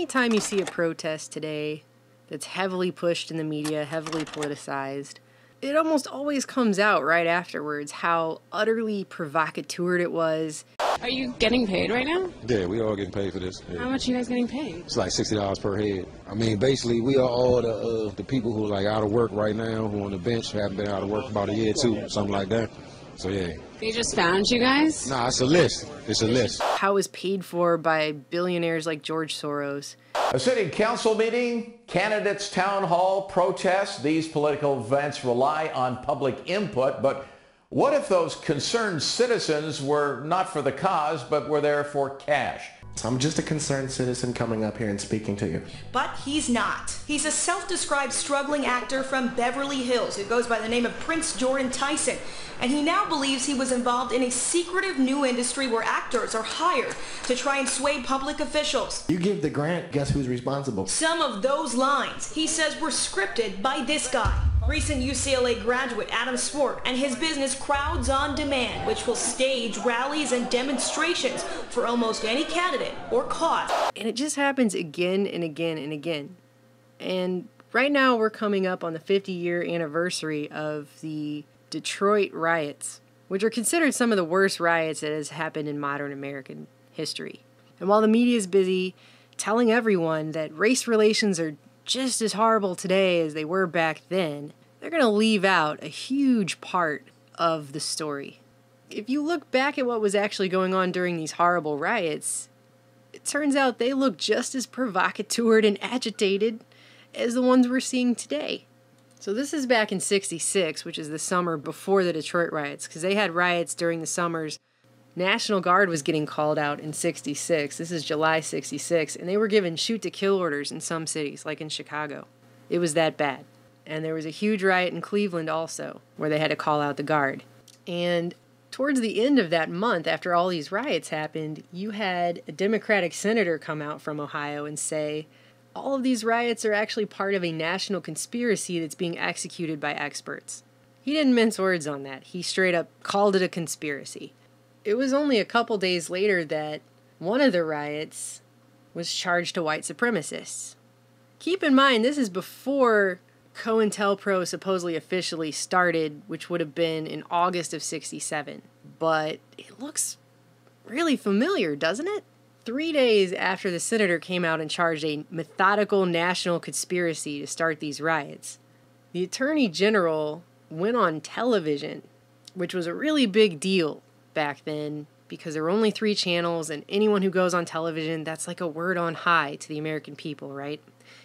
anytime you see a protest today that's heavily pushed in the media, heavily politicized, it almost always comes out right afterwards how utterly provocateur it was. Are you getting paid right now? Yeah, we all getting paid for this. Yeah. How much are you guys getting paid? It's like $60 per head. I mean, basically, we are all the people who are like out of work right now, who on the bench, haven't been out of work for about a year or two, something like that. So yeah. They just found you guys? Nah, it's a list. It's a list. How it was paid for by billionaires like George Soros. A city council meeting, candidates' town hall, protests. These political events rely on public input, but what if those concerned citizens were not for the cause, but were there for cash? I'm just a concerned citizen coming up here and speaking to you. But he's not. He's a self-described struggling actor from Beverly Hills who goes by the name of Prince Jordan Tyson. And he now believes he was involved in a secretive new industry where actors are hired to try and sway public officials. You give the grant, guess who's responsible? Some of those lines, he says, were scripted by this guy. Recent UCLA graduate Adam Swart and his business Crowds on Demand, which will stage rallies and demonstrations for almost any candidate or cause. And it just happens again and again and again. And right now we're coming up on the 50-year anniversary of the Detroit riots, which are considered some of the worst riots that has happened in modern American history. And while the media is busy telling everyone that race relations are just as horrible today as they were back then, they're going to leave out a huge part of the story. If you look back at what was actually going on during these horrible riots, it turns out they look just as provocateur and agitated as the ones we're seeing today. So this is back in '66, which is the summer before the Detroit riots, because they had riots during the summers. National Guard was getting called out in '66. This is July '66, and they were given shoot-to-kill orders in some cities, like in Chicago. It was that bad. And there was a huge riot in Cleveland also, where they had to call out the Guard. And towards the end of that month, after all these riots happened, you had a Democratic senator come out from Ohio and say, all of these riots are actually part of a national conspiracy that's being executed by experts. He didn't mince words on that. He straight up called it a conspiracy. It was only a couple days later that one of the riots was charged to white supremacists. Keep in mind, this is before COINTELPRO supposedly officially started, which would have been in August of '67. But it looks really familiar, doesn't it? 3 days after the senator came out and charged a methodical national conspiracy to start these riots, the Attorney General went on television, which was a really big deal back then because there were only 3 channels, and anyone who goes on television, that's like a word on high to the American people, right?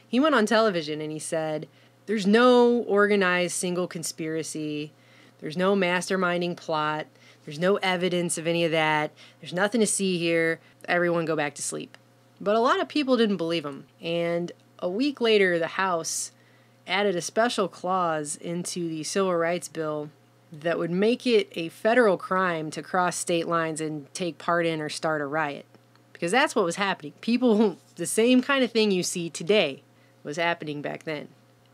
He went on television and he said, there's no organized single conspiracy, there's no masterminding plot, there's no evidence of any of that, there's nothing to see here, everyone go back to sleep. But a lot of people didn't believe him, and a week later the House added a special clause into the Civil Rights Bill that would make it a federal crime to cross state lines and take part in or start a riot. Because that's what was happening. People, the same kind of thing you see today was happening back then.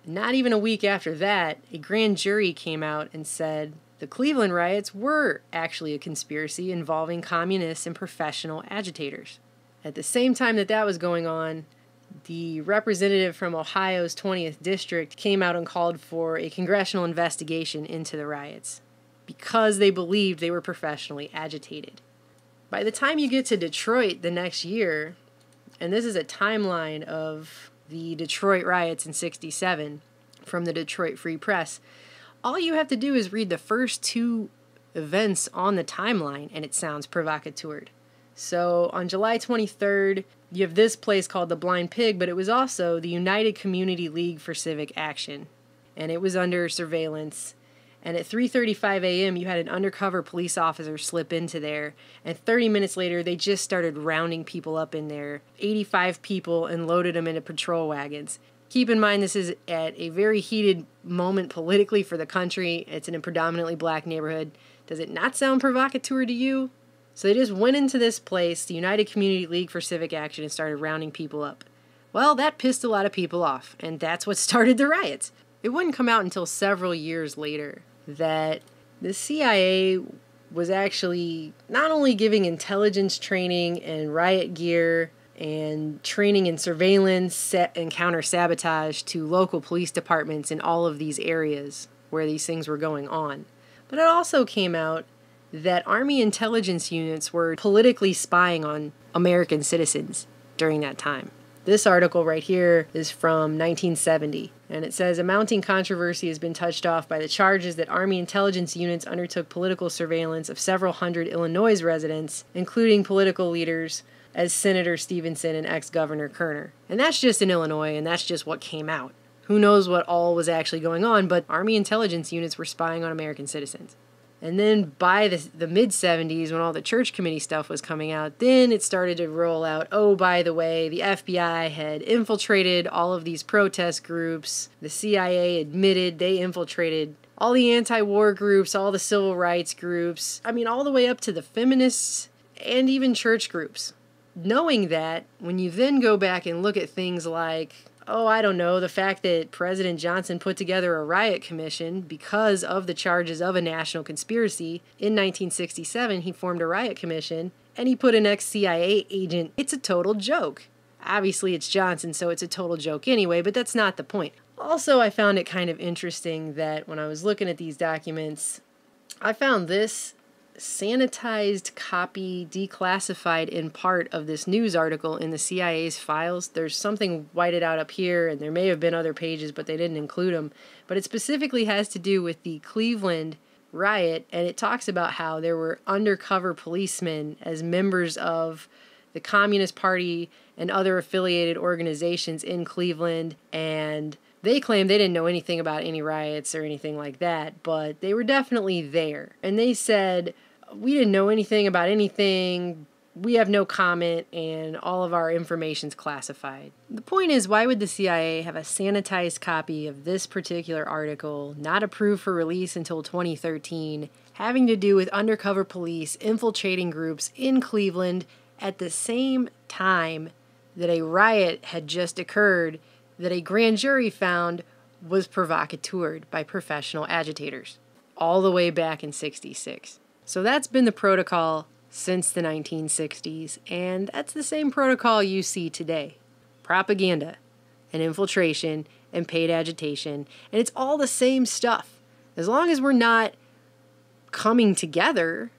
Not even a week after that, a grand jury came out and said the Cleveland riots were actually a conspiracy involving communists and professional agitators. At the same time that that was going on, the representative from Ohio's 20th District came out and called for a congressional investigation into the riots because they believed they were professionally agitated. By the time you get to Detroit the next year, and this is a timeline of the Detroit riots in '67 from the Detroit Free Press, all you have to do is read the first 2 events on the timeline and it sounds provocateur. So on July 23rd, you have this place called the Blind Pig, but it was also the United Community League for Civic Action, and it was under surveillance. And at 3:35 a.m., you had an undercover police officer slip into there, and 30 minutes later, they just started rounding people up in there, 85 people, and loaded them into patrol wagons. Keep in mind, this is at a very heated moment politically for the country. It's in a predominantly black neighborhood. Does it not sound provocateur to you? So they just went into this place, the United Community League for Civic Action, and started rounding people up. Well, that pissed a lot of people off, and that's what started the riots. It wouldn't come out until several years later that the CIA was actually not only giving intelligence training and riot gear and training and surveillance and counter-sabotage to local police departments in all of these areas where these things were going on. But it also came out that Army intelligence units were politically spying on American citizens during that time. This article right here is from 1970, and it says, "A mounting controversy has been touched off by the charges that Army intelligence units undertook political surveillance of several hundred Illinois residents, including political leaders as Senator Stevenson and ex-Governor Kerner." And that's just in Illinois, and that's just what came out. Who knows what all was actually going on, but Army intelligence units were spying on American citizens. And then by the mid-70s, when all the church committee stuff was coming out, then it started to roll out, oh, by the way, the FBI had infiltrated all of these protest groups. The CIA admitted they infiltrated all the anti-war groups, all the civil rights groups. I mean, all the way up to the feminists and even church groups. Knowing that, when you then go back and look at things like, oh, I don't know, the fact that President Johnson put together a riot commission because of the charges of a national conspiracy. In 1967, he formed a riot commission, and he put an ex-CIA agent. It's a total joke. Obviously, it's Johnson, so it's a total joke anyway, but that's not the point. Also, I found it kind of interesting that when I was looking at these documents, I found this sanitized copy, declassified in part, of this news article in the CIA's files. There's something whited out up here, and there may have been other pages, but they didn't include them. But it specifically has to do with the Cleveland riot, and it talks about how there were undercover policemen as members of the Communist Party and other affiliated organizations in Cleveland, and they claimed they didn't know anything about any riots or anything like that, but they were definitely there. And they said, we didn't know anything about anything, we have no comment, and all of our information's classified. The point is, why would the CIA have a sanitized copy of this particular article, not approved for release until 2013, having to do with undercover police infiltrating groups in Cleveland at the same time that a riot had just occurred that a grand jury found was provocateured by professional agitators all the way back in '66. So that's been the protocol since the 1960s, and that's the same protocol you see today. Propaganda and infiltration and paid agitation, and it's all the same stuff. As long as we're not coming together,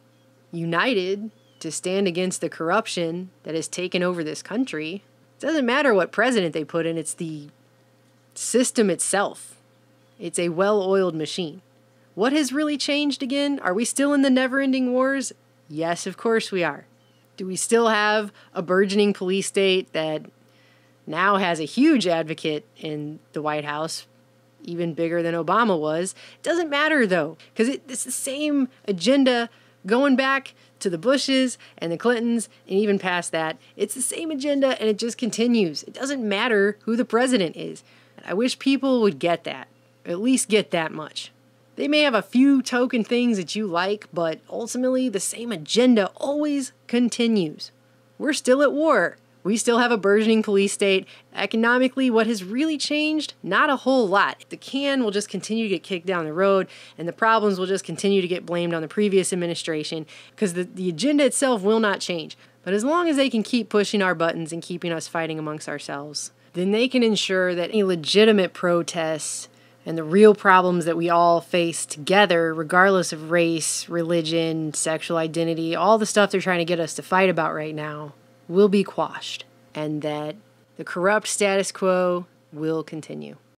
united, to stand against the corruption that has taken over this country, it doesn't matter what president they put in, it's the system itself. It's a well-oiled machine. What has really changed again? Are we still in the never-ending wars? Yes, of course we are. Do we still have a burgeoning police state that now has a huge advocate in the White House, even bigger than Obama was? It doesn't matter, though, because it's the same agenda going back to the Bushes and the Clintons and even past that. It's the same agenda, and it just continues. It doesn't matter who the president is. I wish people would get that, at least get that much. They may have a few token things that you like, but ultimately the same agenda always continues. We're still at war. We still have a burgeoning police state. Economically, what has really changed? Not a whole lot. The can will just continue to get kicked down the road, and the problems will just continue to get blamed on the previous administration, because the agenda itself will not change. But as long as they can keep pushing our buttons and keeping us fighting amongst ourselves, then they can ensure that any legitimate protests and the real problems that we all face together, regardless of race, religion, sexual identity, all the stuff they're trying to get us to fight about right now, will be quashed, and that the corrupt status quo will continue.